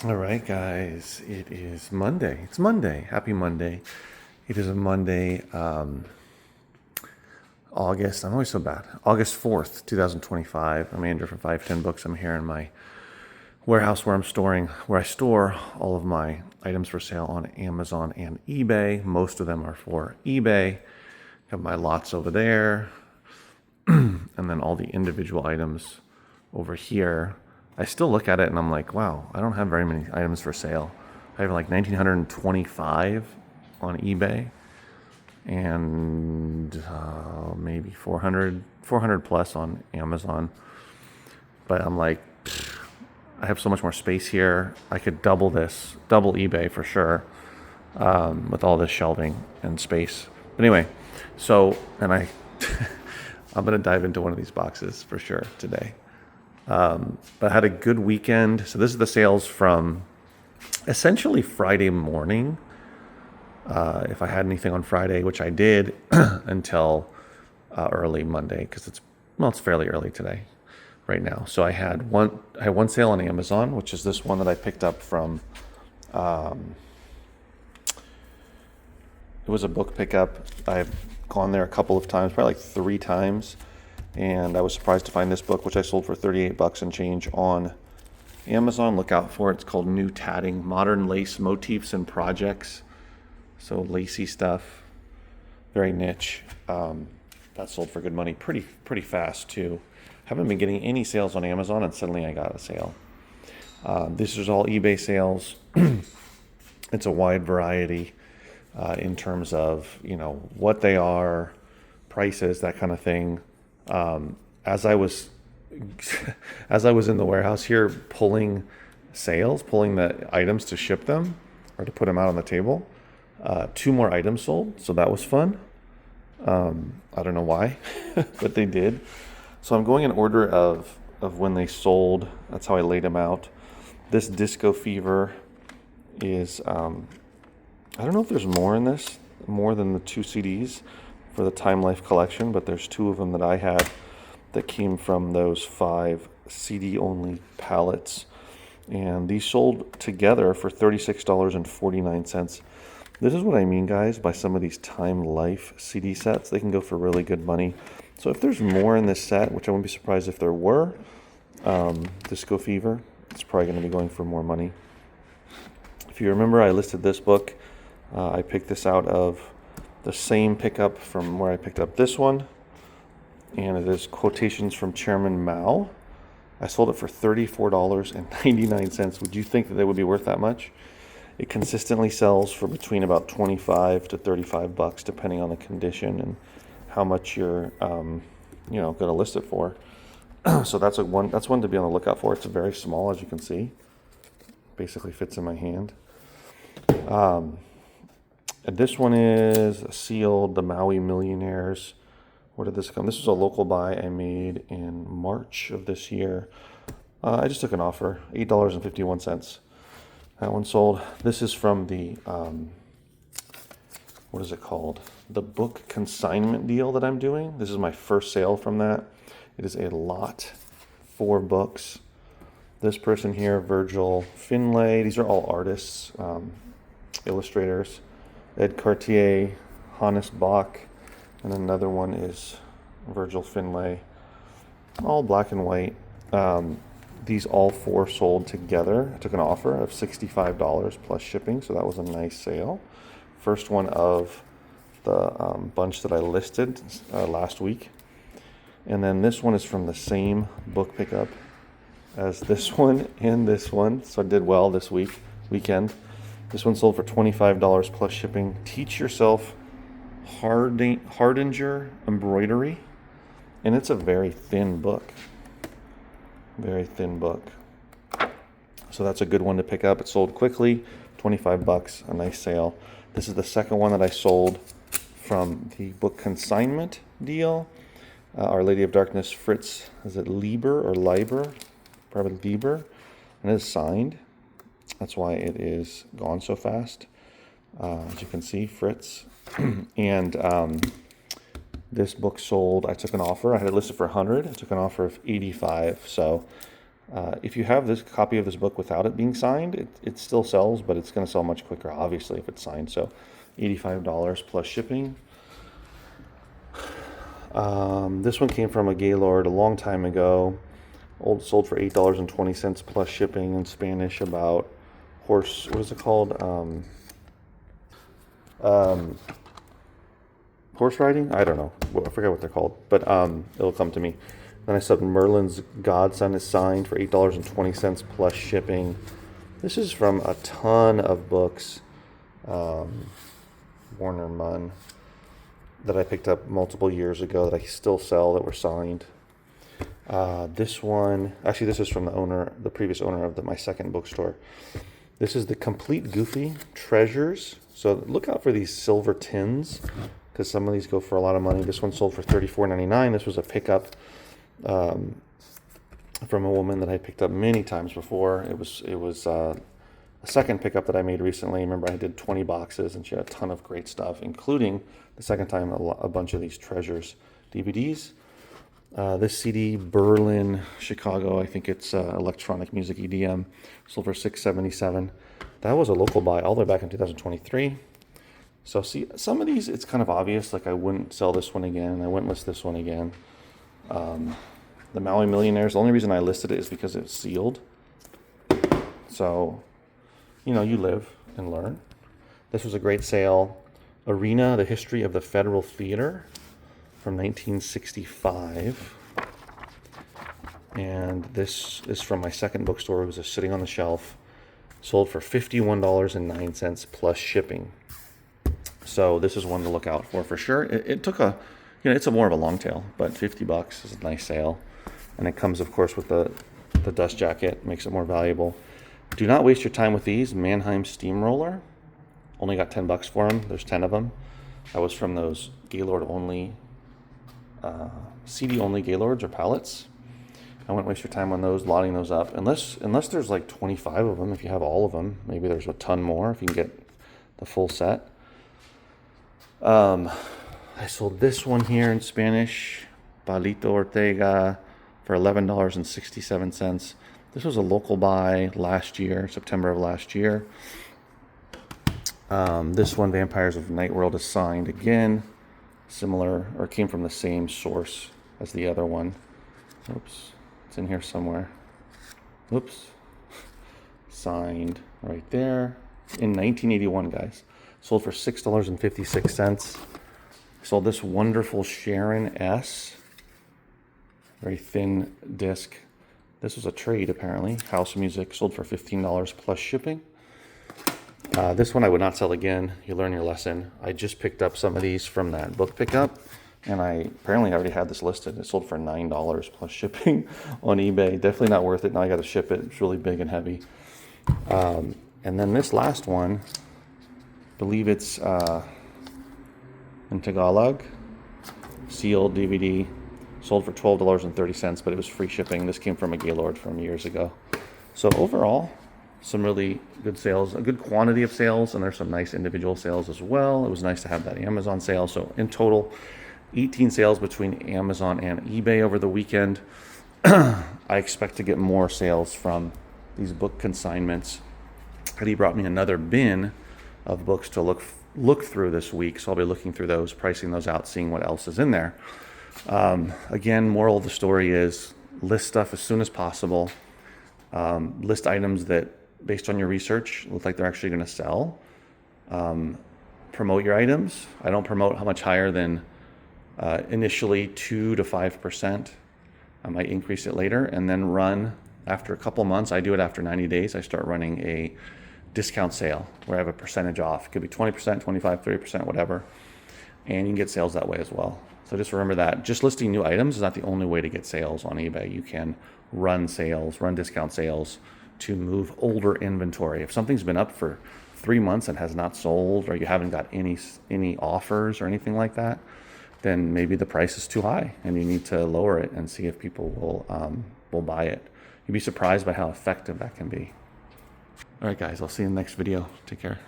All right, guys, it is Monday. It's Monday. Happy Monday. It is a Monday, August. I'm always so bad. August 4th, 2025. I'm Andrew from 510 Books. I'm here in my warehouse where I store all of my items for sale on Amazon and eBay. Most of them are for eBay. Have my lots over there, and then all the individual items over here. I still look at it and I'm like, wow, I don't have very many items for sale. I have like 1,925 on eBay and maybe 400 plus on Amazon. But I'm like, I have so much more space here. I could double eBay for sure, with all this shelving and space. But anyway, I'm going to dive into one of these boxes for sure today. But I had a good weekend. So this is the sales from essentially Friday morning. If I had anything on Friday, which I did, until early Monday, because it's fairly early today, right now. So I had one sale on Amazon, which is this one that I picked up from. It was a book pickup. I've gone there a couple of times, probably like 3 times, and I was surprised to find this book, which I sold for 38 bucks and change on Amazon. Look out for it. It's called New Tatting: Modern Lace Motifs and Projects. So lacy stuff, very niche. That sold for good money, pretty fast too. Haven't been getting any sales on Amazon, and suddenly I got a sale. This is all eBay sales. It's a wide variety in terms of what they are, prices, that kind of thing. As I was as I was in the warehouse here pulling the items to ship them or to put them out on the table, 2 more items sold, so that was fun. I don't know why, but they did. So I'm going in order of when they sold. That's how I laid them out. This Disco Fever is, I don't know if there's more in this, more than the 2 CDs for the Time Life collection, but there's 2 of them that I had that came from those 5 CD-only pallets. And these sold together for $36.49. This is what I mean, guys, by some of these Time Life CD sets. They can go for really good money. So if there's more in this set, which I wouldn't be surprised if there were, Disco Fever, it's probably going to be going for more money. If you remember, I listed this book. I picked this out of the same pickup from where I picked up this one. And it is Quotations from Chairman Mao. I sold it for $34.99. Would you think that they would be worth that much? It consistently sells for between about 25 to 35 bucks, depending on the condition and how much you're, going to list it for. So that's one to be on the lookout for. It's very small, as you can see. Basically fits in my hand. And this one is sealed, the Maui Millionaires. Where did this come? This was a local buy I made in March of this year. I just took an offer, $8.51. That one sold. This is from the, what is it called? The book consignment deal that I'm doing. This is my first sale from that. It is a lot, 4 books. This person here, Virgil Finlay. These are all artists, illustrators. Ed Cartier, Hannes Bach, and another one is Virgil Finlay. All black and white. These all 4 sold together. I took an offer of $65 plus shipping, so that was a nice sale. First one of the bunch that I listed last week. And then this one is from the same book pickup as this one and this one. So I did well this weekend. This one sold for $25 plus shipping. Teach Yourself Hardanger Embroidery. And it's a very thin book. Very thin book. So that's a good one to pick up. It sold quickly, 25 bucks, a nice sale. This is the second one that I sold from the book consignment deal. Our Lady of Darkness, Fritz, is it Lieber or Leiber? Probably Lieber. And it is signed. That's why it is gone so fast. As you can see, Fritz. And this book sold, I took an offer. I had it listed for 100. I took an offer of 85. So If you have this copy of this book without it being signed, it still sells, but it's going to sell much quicker, obviously, if it's signed. So $85 plus shipping. This one came from a Gaylord a long time ago. Sold for $8.20 plus shipping in Spanish about horse, what is it called? Horse riding? I don't know. I forget what they're called, but it'll come to me. Then I said Merlin's Godson is signed for $8.20 plus shipping. This is from a ton of books. Warner Munn that I picked up multiple years ago that I still sell that were signed. This one, actually, this is from the previous owner of my second bookstore. This is the Complete Goofy Treasures. So look out for these silver tins, because some of these go for a lot of money. This one sold for $34.99. This was a pickup from a woman that I picked up many times before. It was a second pickup that I made recently. Remember, I did 20 boxes, and she had a ton of great stuff, including the second time a bunch of these Treasures DVDs. This CD, Berlin, Chicago, I think it's electronic music EDM, sold for $6.77. That was a local buy all the way back in 2023. So see, some of these, it's kind of obvious, like I wouldn't sell this one again. I wouldn't list this one again. The Maui Millionaires, the only reason I listed it is because it's sealed. So, you live and learn. This was a great sale. Arena, The History of the Federal Theater from 1965. And this is from my second bookstore. It was just sitting on the shelf. Sold for $51.09 plus shipping. So this is one to look out for sure. It took it's more of a long tail, but $50 is a nice sale. And it comes, of course, with the dust jacket, makes it more valuable. Do not waste your time with these. Mannheim Steamroller. Only got $10 for them. There's 10 of them. That was from those Gaylord only, CD only Gaylords or pallets. I wouldn't waste your time on those, lotting those up. Unless there's like 25 of them. If you have all of them, maybe there's a ton more if you can get the full set. I sold this one here in Spanish, Palito Ortega, for $11.67. This was a local buy last year, September of last year. This one, Vampires of Night World, is signed again. Similar, or came from the same source as the other one. Oops, it's in here somewhere. Oops. Signed right there in 1981, guys. Sold for $6.56. Sold this wonderful Sharon S. Very thin disc. This was a trade, apparently. House music, sold for $15 plus shipping. This one I would not sell again. You learn your lesson. I just picked up some of these from that book pickup, and I apparently already had this listed. It sold for $9 plus shipping on eBay. Definitely not worth it. Now I got to ship it. It's really big and heavy. And then this last one, I believe it's in Tagalog, sealed DVD, sold for $12.30, but it was free shipping. This came from a Gaylord from years ago. So overall, some really good sales, a good quantity of sales, and there's some nice individual sales as well. It was nice to have that Amazon sale. So in total, 18 sales between Amazon and eBay over the weekend. I expect to get more sales from these book consignments. Eddie brought me another bin of books to look through this week, so I'll be looking through those, pricing those out, seeing what else is in there. Again, moral of the story is list stuff as soon as possible. List items that, based on your research, look like they're actually going to sell. Promote your items. I don't promote how much higher than initially 2 to 5%. I might increase it later, and then run after a couple months. I do it after 90 days. I start running a discount sale where I have a percentage off. It could be 20%, 25, 30%, whatever. And you can get sales that way as well. So just remember that. Just listing new items is not the only way to get sales on eBay. You can run sales, run discount sales to move older inventory. If something's been up for 3 months and has not sold, or you haven't got any offers or anything like that, then maybe the price is too high and you need to lower it and see if people will buy it. You'd be surprised by how effective that can be. All right, guys, I'll see you in the next video. Take care.